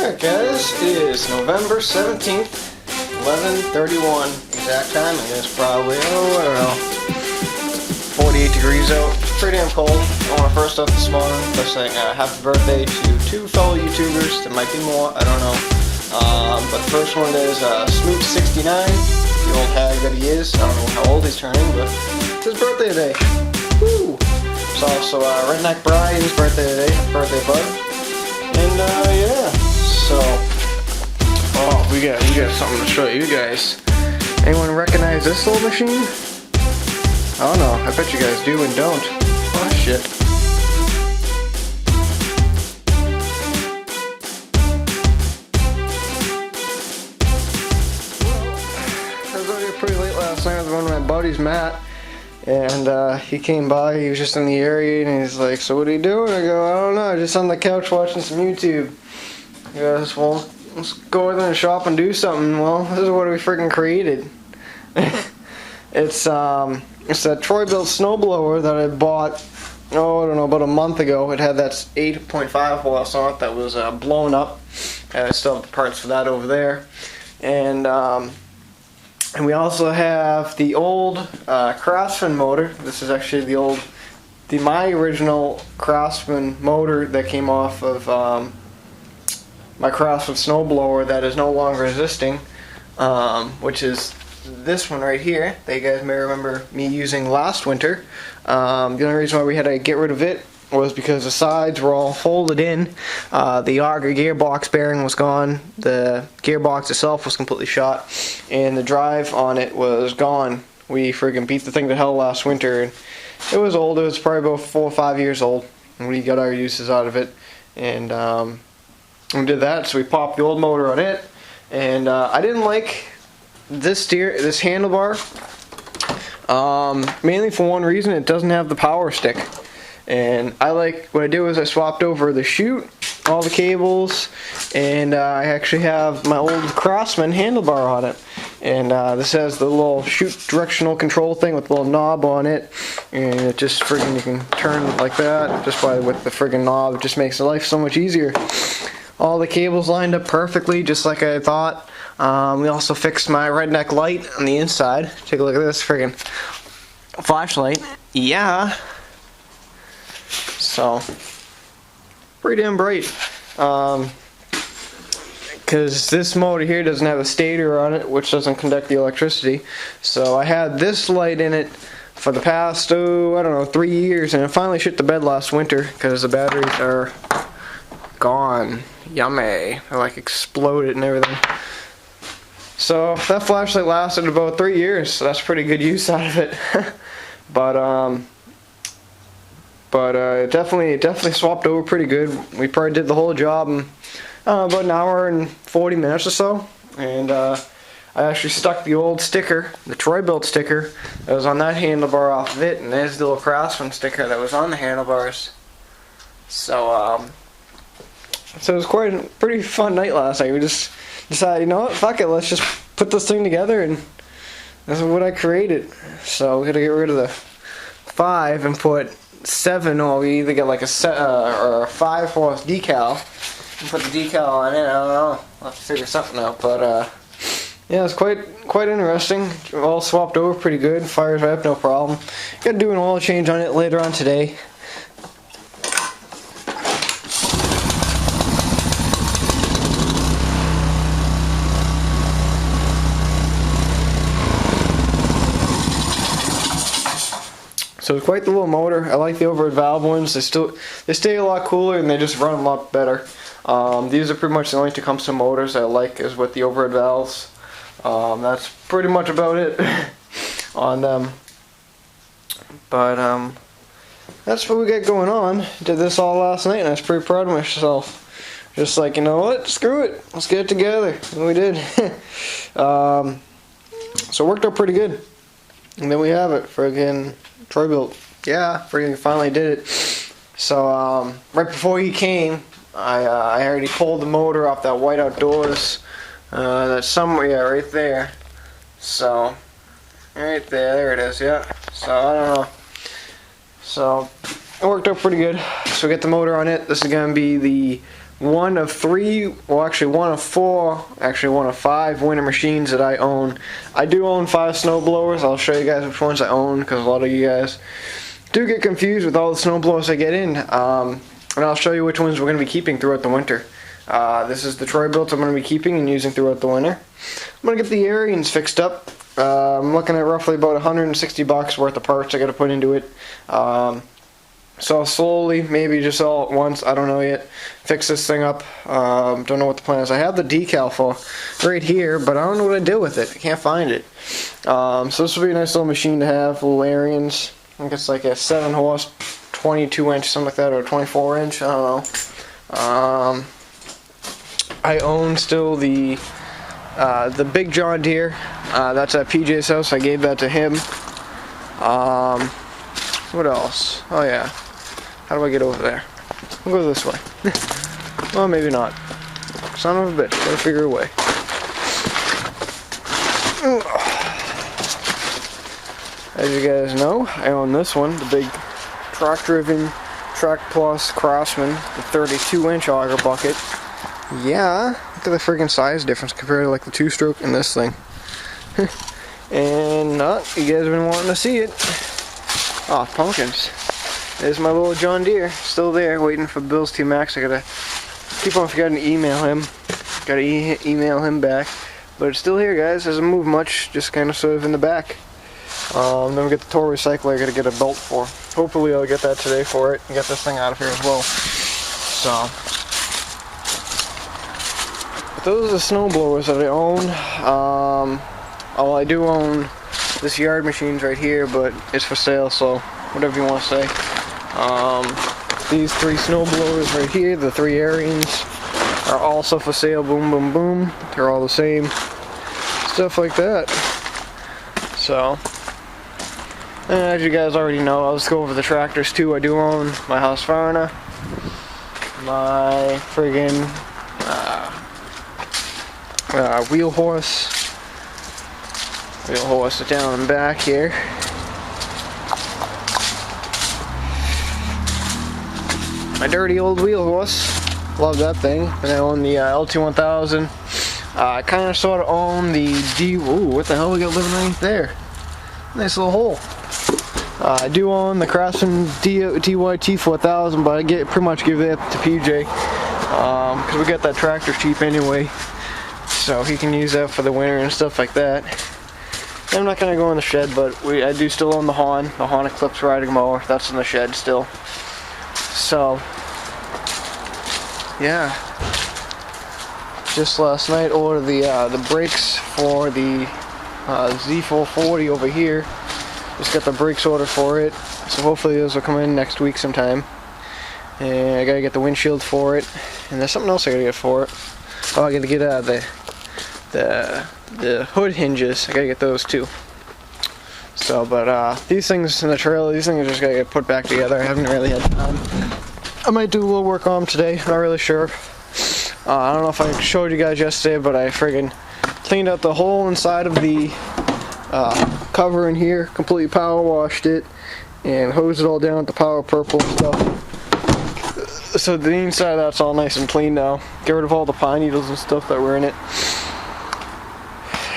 Alright guys, it is November 17th, 11:31 exact time, and it's probably, I don't know, 48 degrees out. It's pretty damn cold. I want to first off this morning by saying happy birthday to two fellow YouTubers. There might be more, I don't know. But the first one is Smoot69, the old hag that he is. I don't know how old he's turning, but it's his birthday today. Woo! It's also Redneck Brian's birthday today. Happy birthday, bud. And yeah, so we got something to show you guys. Anyone recognize this little machine? I don't know. I bet you guys do and don't. Oh shit. I was out here pretty late last night with one of my buddies, Matt. And he came by, he was just in the area, and he's like, "So what are you doing?" I go, "I don't know, just on the couch watching some YouTube." He goes, "Well, let's go in the shop and do something." Well, this is what we freaking created. It's that Troy-Bilt snowblower that I bought, I don't know, about a month ago. It had that 8.5 watts on it that was blown up. I still have the parts for that over there. And we also have the old Craftsman motor. This is actually my original Craftsman motor that came off of my Craftsman snowblower that is no longer existing, which is this one right here that you guys may remember me using last winter. The only reason why we had to get rid of it was because the sides were all folded in. The auger gearbox bearing was gone, the gearbox itself was completely shot, and the drive on it was gone. We friggin' beat the thing to hell last winter, and it was old. It was probably about 4 or 5 years old, and we got our uses out of it. And we did that, so we popped the old motor on it. And I didn't like this handlebar, mainly for one reason: it doesn't have the power stick. And what I did was I swapped over the chute, all the cables, and I actually have my old Craftsman handlebar on it. And this has the little chute directional control thing with the little knob on it, and it just friggin' you can turn like that just with the friggin' knob. It just makes life so much easier. All the cables lined up perfectly, just like I thought. We also fixed my Redneck light on the inside. Take a look at this friggin' flashlight. Yeah. So, pretty damn bright. Because this motor here doesn't have a stator on it, which doesn't conduct the electricity. So I had this light in it for the past, I don't know, 3 years, and it finally shit the bed last winter because the batteries are gone. Yummy. They're like exploded and everything. So that flashlight lasted about 3 years, so that's pretty good use out of it. But it definitely swapped over pretty good. We probably did the whole job in about an hour and 40 minutes or so. And I actually stuck the old sticker, the Troy-Bilt sticker, that was on that handlebar off of it, and there's the little Craftsman sticker that was on the handlebars. So it was quite a pretty fun night last night. We just decided, you know what, fuck it, let's just put this thing together, and that's what I created. So we gotta get rid of the 5 and put 7, or we either get like a 5 horse decal and put the decal on it. I don't know. I'll have to figure something out. But yeah, it's quite interesting. All swapped over pretty good. Fires right up, no problem. Got to do an oil change on it later on today. So it's quite the little motor. I like the overhead valve ones. They stay a lot cooler and they just run a lot better. These are pretty much the only Tecumseh motors I like, is with the overhead valves. That's pretty much about it on them. But that's what we got going on. Did this all last night and I was pretty proud of myself. Just like, you know what, screw it, let's get it together. And we did. So it worked out pretty good. And then we have it, friggin' Troy-Bilt. Yeah, friggin' finally did it. So right before he came, I already pulled the motor off that White Outdoors. That's somewhere, yeah, right there. So right there it is, yeah. So I don't know. So it worked out pretty good. So we got the motor on it. This is gonna be the one of three, well actually one of four, actually one of five winter machines that I own. I do own 5 snow blowers. I'll show you guys which ones I own, because a lot of you guys do get confused with all the snow blowers I get in. And I'll show you which ones we're going to be keeping throughout the winter. This is the Troy-Bilt I'm going to be keeping and using throughout the winter. I'm going to get the Ariens fixed up. I'm looking at roughly about $160 worth of parts I got to put into it. So I'll slowly, maybe just all at once, I don't know yet, fix this thing up. Don't know what the plan is. I have the decal for right here, but I don't know what to do with it. I can't find it. So this will be a nice little machine to have, little Ariens. I think it's like a 7 horse, 22 inch, something like that, or 24 inch, I don't know. I own still the big John Deere. That's at PJ's house. I gave that to him. What else? Oh yeah. How do I get over there? We'll go this way. Well, maybe not. Son of a bitch. Gotta figure a way. As you guys know, I own this one, the big track-driven Track Plus Craftsman, the 32-inch auger bucket. Yeah, look at the friggin' size difference compared to like the 2-stroke and this thing. And you guys have been wanting to see it. Oh, pumpkins. There's my little John Deere, still there, waiting for Bill's T-Max. I gotta keep on forgetting to email him. Gotta email him back. But it's still here, guys. Doesn't move much, just kind of sort of in the back. Then we get the Toro Recycler I gotta get a belt for. Hopefully I'll get that today for it and get this thing out of here as well. So, but those are the snow blowers that I own. Oh, I do own this yard machines right here, but it's for sale, so whatever you want to say. These 3 snow blowers right here, the 3 Ariens, are also for sale. Boom, boom, boom. They're all the same. Stuff like that. So, and as you guys already know, I'll just go over the tractors too. I do own my Husqvarna, my friggin' wheel horse down and back here. My dirty old wheel horse, love that thing. And I own the LT1000. I kind of sort of own the ooh, what the hell we got living right there? Nice little hole. I do own the Craftsman DYT4000, but I pretty much give that to PJ because we got that tractor cheap anyway, so he can use that for the winter and stuff like that. I'm not gonna go in the shed, but I do still own the Hahn Eclipse riding mower. That's in the shed still. So yeah, just last night ordered the brakes for the Z440 over here. Just got the brakes ordered for it, so hopefully those will come in next week sometime. And I gotta get the windshield for it, and there's something else I gotta get for it. Oh, I gotta get the hood hinges. I gotta get those too. So, but these things in the trailer, these things are just gotta get put back together. I haven't really had time. I might do a little work on them today. Not really sure. I don't know if I showed you guys yesterday, but I friggin' cleaned out the hole inside of the cover in here, completely power washed it, and hosed it all down with the Power Purple stuff. So the inside of that's all nice and clean now. Get rid of all the pine needles and stuff that were in it.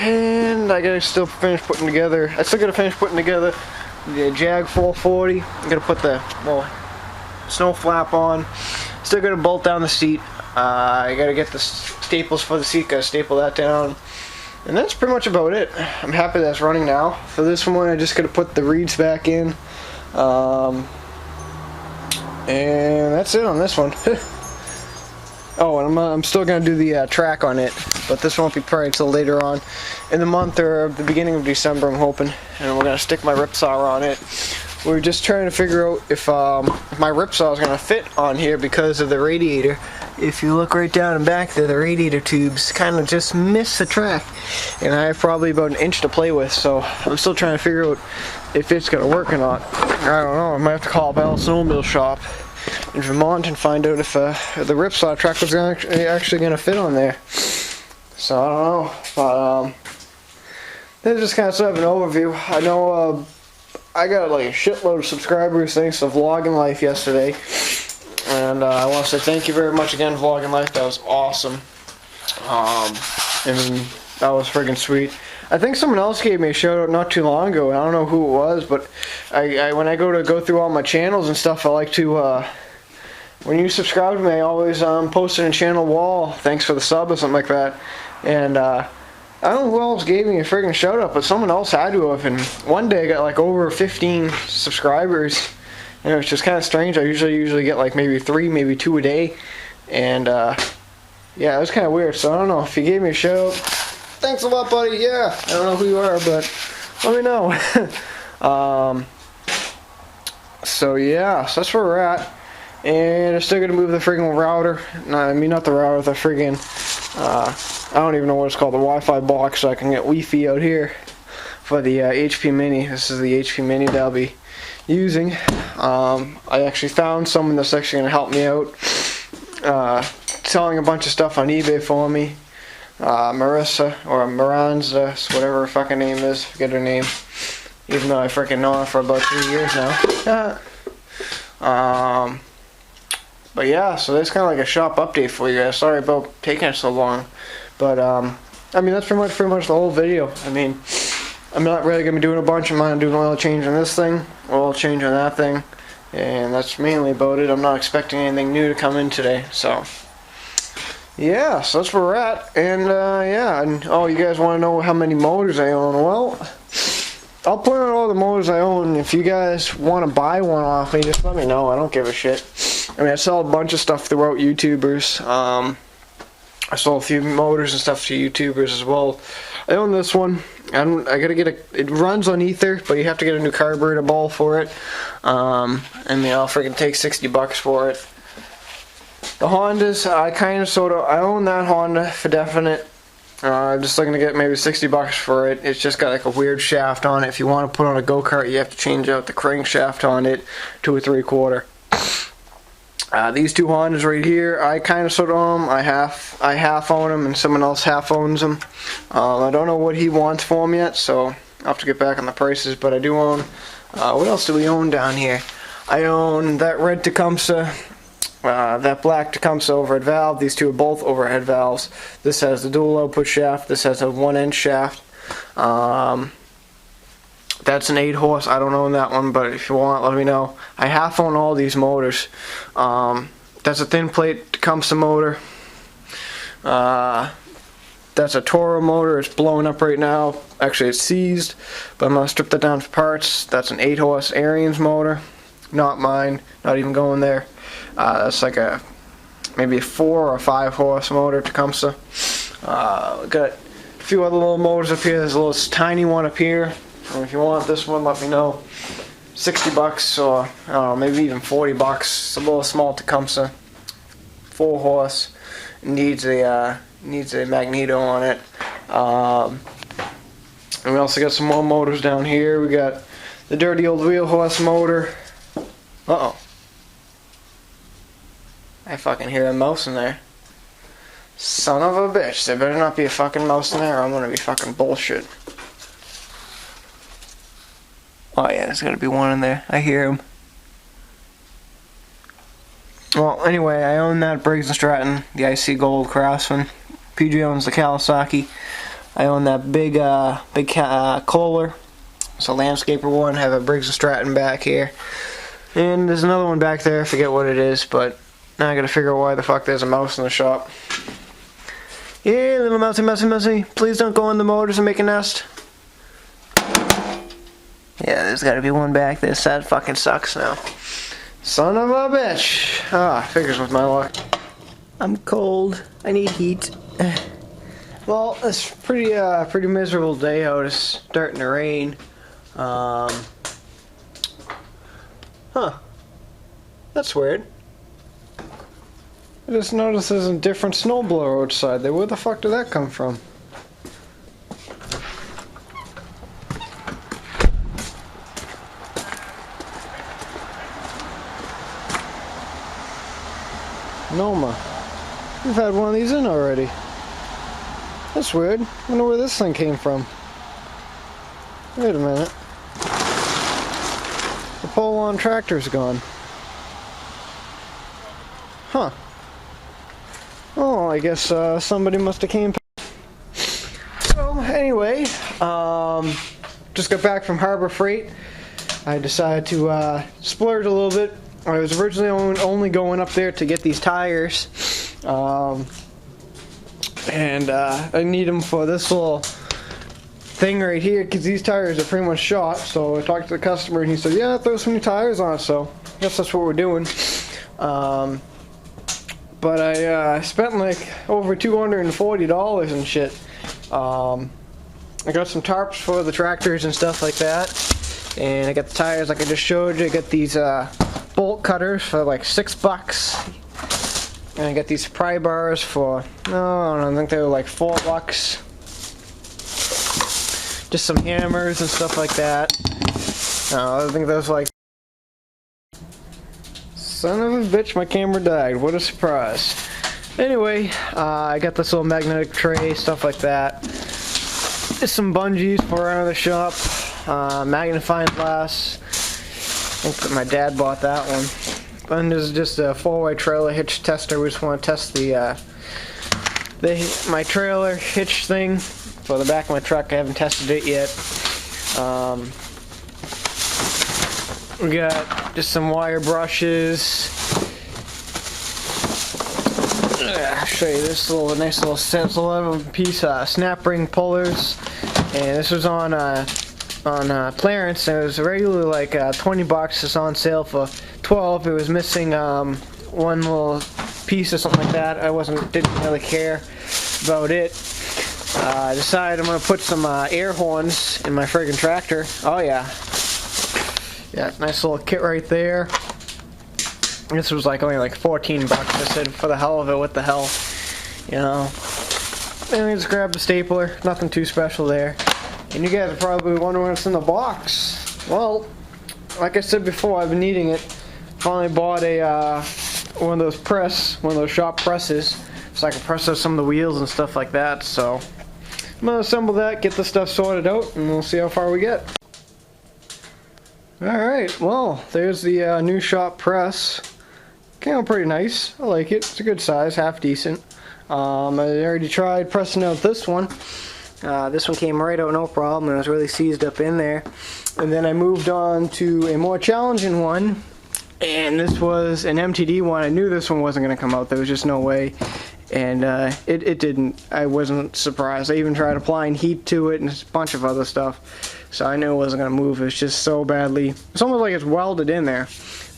And I gotta still finish putting together. I still gotta finish putting together the Jag 440. I'm gonna put the snow flap on. Still gotta bolt down the seat. I gotta get the staples for the seat. Gotta staple that down. And that's pretty much about it. I'm happy that's running now. For this one, I just gotta put the reeds back in. And that's it on this one. Oh, and I'm still gonna do the track on it, but this won't be probably until later on in the month or the beginning of December, I'm hoping. And we're gonna stick my ripsaw on it. We're just trying to figure out if my ripsaw is gonna fit on here because of the radiator. If you look right down and back there, the radiator tubes kind of just miss the track, and I have probably about an inch to play with. So I'm still trying to figure out if it's gonna work or not. I don't know. I might have to call Bell Snowmobile Shop in Vermont and find out if the ripsaw track was actually going to fit on there. So I don't know, but this is just kind of sort of an overview. I know I got like a shitload of subscribers thanks to Vlogging Life yesterday. And I want to say thank you very much again, Vlogging Life. That was awesome. I mean, that was friggin' sweet. I think someone else gave me a shout out not too long ago, and I don't know who it was, but when I go through all my channels and stuff, I like to, when you subscribe to me, I always post it in channel wall, thanks for the sub or something like that. And I don't know who else gave me a friggin' shout out, but someone else had to have. And one day I got like over 15 subscribers, and it was just kind of strange. I usually get like maybe 3, maybe 2 a day, and yeah, it was kind of weird. So I don't know if you gave me a shout out. Thanks a lot, buddy. Yeah, I don't know who you are, but let me know. So yeah, so that's where we're at. And I'm still gonna move the friggin' router. No, I mean not the router, the friggin' I don't even know what it's called, the Wi-Fi box, so I can get Wi-Fi out here for the HP Mini. This is the HP Mini that I'll be using. I actually found someone that's actually gonna help me out, selling a bunch of stuff on eBay for me. Marissa, or Miranza, whatever her fucking name is, forget her name, even though I freaking know her for about 3 years now. But yeah, so that's kind of like a shop update for you guys. Sorry about taking it so long, but I mean that's pretty much the whole video. I mean, I'm not really gonna be doing a bunch. I'm not doing oil change on this thing, oil change on that thing, and that's mainly about it. I'm not expecting anything new to come in today, so. Yeah, so that's where we're at, and yeah, and oh, you guys want to know how many motors I own? Well, I'll put on all the motors I own. If you guys want to buy one off me, just let me know. I don't give a shit. I mean, I sell a bunch of stuff throughout YouTubers. I sold a few motors and stuff to YouTubers as well. I own this one. I gotta get it runs on ether, but you have to get a new carburetor ball for it. I mean, I'll freaking take $60 for it. The Hondas, I own that Honda for definite. I'm just looking to get maybe $60 for it. It's just got like a weird shaft on it. If you want to put on a go-kart, you have to change out the crankshaft on it to a 3/4. These two Hondas right here, I kind of sort of own them. I half own them, and someone else half owns them. I don't know what he wants for them yet, so I'll have to get back on the prices. But I do own. What else do we own down here? I own that red Tecumseh. That black Tecumseh overhead valve. These two are both overhead valves. This has the dual output shaft. This has a 1-inch shaft. That's an 8-horse. I don't own that one, but if you want, let me know. I half own all these motors. That's a thin plate Tecumseh motor. That's a Toro motor. It's blowing up right now. Actually, it's seized, but I'm gonna strip that down for parts. That's an 8-horse Ariens motor. Not mine. Not even going there. That's like maybe a 4 or 5-horse motor Tecumseh. Got a few other little motors up here. There's a little tiny one up here. If you want this one, let me know. $60 or I don't know, maybe even $40. It's a little small Tecumseh, 4-horse. Needs a magneto on it. And we also got some more motors down here. We got the dirty old wheel horse motor. Uh-oh. I fucking hear a mouse in there. Son of a bitch. There better not be a fucking mouse in there or I'm gonna be fucking bullshit. Oh yeah, there's gotta be one in there. I hear him. Well, anyway, I own that Briggs & Stratton, the IC Gold Craftsman. PG owns the Kawasaki. I own that big Kohler. It's a landscaper one. I have a Briggs & Stratton back here. And there's another one back there, I forget what it is, but now I gotta figure out why the fuck there's a mouse in the shop. Yeah, little mousey, please don't go in the motors and make a nest. Yeah, there's gotta be one back there. That fucking sucks now. Son of a bitch. Ah, figures with my luck. I'm cold. I need heat. Well, it's pretty miserable day out. It's starting to rain. Huh. That's weird. I just noticed there's a different snowblower outside there. Where the fuck did that come from? Noma. We've had one of these in already. That's weird. I wonder where this thing came from. Wait a minute. The pole-on tractor's gone. Huh. Oh, I guess somebody must have came. So anyway, just got back from Harbor Freight. I decided to splurge a little bit. I was originally only going up there to get these tires, and I need them for this little thing right here because these tires are pretty much shot. So I talked to the customer and he said, yeah, throw some new tires on. So I guess that's what we're doing. But I spent like over $240 and shit. I got some tarps for the tractors and stuff like that, and I got the tires like I just showed you. I got these bolt cutters for like $6, and I got these pry bars for, no, I don't know, I think they were like $4. Just some hammers and stuff like that. I think that was like, son of a bitch, my camera died. What a surprise. Anyway, I got this little magnetic tray, stuff like that. Just some bungees for around the shop. Magnifying glass. I think that my dad bought that one. And this is just a 4-way trailer hitch tester. We just want to test my trailer hitch thing for the back of my truck. I haven't tested it yet. We got just some wire brushes. I'll show you this nice little 11-piece snap ring pullers, and this was on clearance. And it was regularly like $20. It's on sale for $12. It was missing one little piece or something like that. I didn't really care about it. I decided I'm gonna put some air horns in my friggin' tractor. Oh yeah. Yeah, nice little kit right there. This was like only like $14. I said, for the hell of it, what the hell, you know. And we just grabbed the stapler, nothing too special there. And you guys are probably wondering what's in the box. Well, like I said before, I've been needing it. Finally bought one of those shop presses, so I can press out some of the wheels and stuff like that. So I'm gonna assemble that, get the stuff sorted out, and we'll see how far we get. Alright, well, there's the new shop press. Came out pretty nice. I like it. It's a good size, half decent. I already tried pressing out this one. This one came right out no problem, and it was really seized up in there. And then I moved on to a more challenging one, and this was an MTD one. I knew this one wasn't going to come out. There was just no way. And it didn't. I wasn't surprised. I even tried applying heat to it and a bunch of other stuff. So I knew it wasn't going to move. It was just so badly. It's almost like it's welded in there.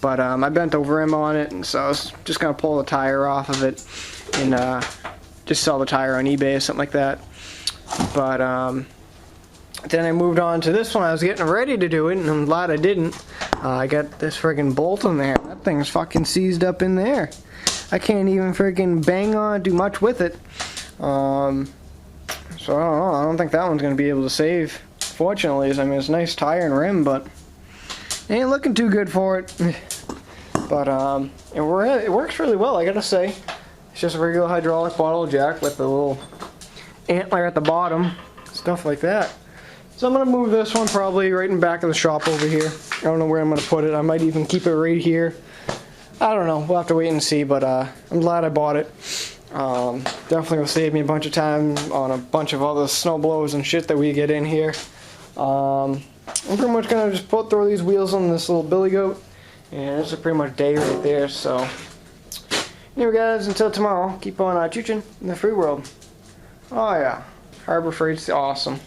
But I bent over rim on it, and so I was just going to pull the tire off of it and just sell the tire on eBay or something like that. But then I moved on to this one. I was getting ready to do it, and I'm glad I didn't. I got this friggin' bolt in there. That thing's fucking seized up in there. I can't even friggin' bang on, do much with it. So I don't know. I don't think that one's going to be able to save. Fortunately, I mean, it's a nice tire and rim, but it ain't looking too good for it. But it works really well, I gotta say. It's just a regular hydraulic bottle jack with the little antler at the bottom, stuff like that. So I'm gonna move this one probably right in back of the shop over here. I don't know where I'm gonna put it. I might even keep it right here. I don't know. We'll have to wait and see. But I'm glad I bought it. Definitely will save me a bunch of time on a bunch of other snow blowers and shit that we get in here. I'm pretty much gonna just throw these wheels on this little billy goat, and it's a pretty much day right there. So anyway, guys, until tomorrow, keep on chooching in the free world. Oh yeah, Harbor Freight's awesome.